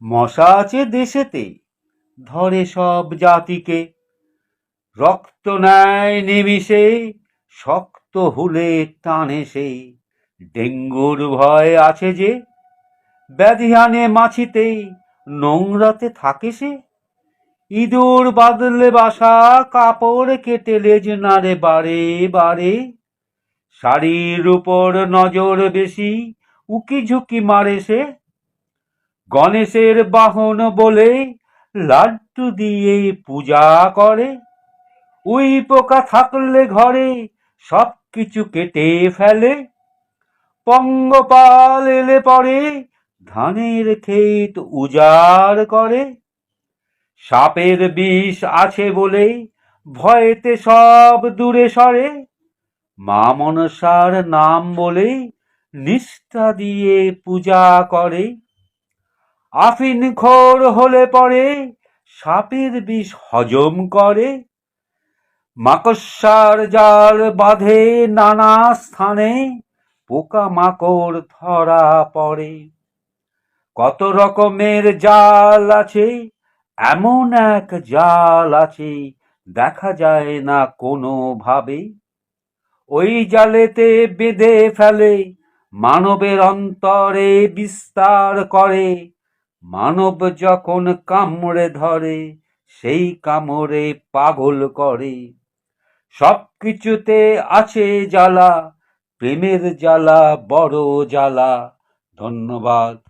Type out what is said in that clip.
মশা আছে দেশেতে, ধরে সব জাতিকে, রক্ত নেয় নিমিষে, শক্ত হুলে টানে সে। ডেঙ্গুর ভয় আছে যে, ব্যাধি আনে মাছিতে, নোংরাতে থাকে সে। ইঁদুর বাঁধলে বাসা, কাপড় কেটে লেজ নাড়ে বারে বারে। শাড়ির উপর নজর বেশি, উকি ঝুঁকি মারে সে। গণেশের বাহন বলে লাড্ডু দিয়ে পূজা করে। উই পোকা থাকলে ঘরে সব কিছু কেটে ফেলে। পঙ্গপাল এলে পরে ধানের ক্ষেত উজাড় করে। সাপের বিষ আছে বলে ভয়েতে সব দূরে সরে। মা মনসার নাম বলে নিষ্ঠা দিয়ে পূজা করে। আফিন খোর হলে পরে সাপের বিষ হজম করে। মাকড়সার জাল বাঁধে নানা স্থানে, পোকা মাকড় ধরা পড়ে। কত রকমের জাল আছে, এমন এক জাল আছে দেখা যায় না কোনো ভাবে। ওই জালেতে বেঁধে ফেলে মানবের অন্তরে বিস্তার করে। মানব যখন কামড়ে ধরে সেই কামড়ে পাগল করে। সব কিছুতে আছে জ্বালা, প্রেমের জ্বালা বড় জ্বালা। ধন্যবাদ।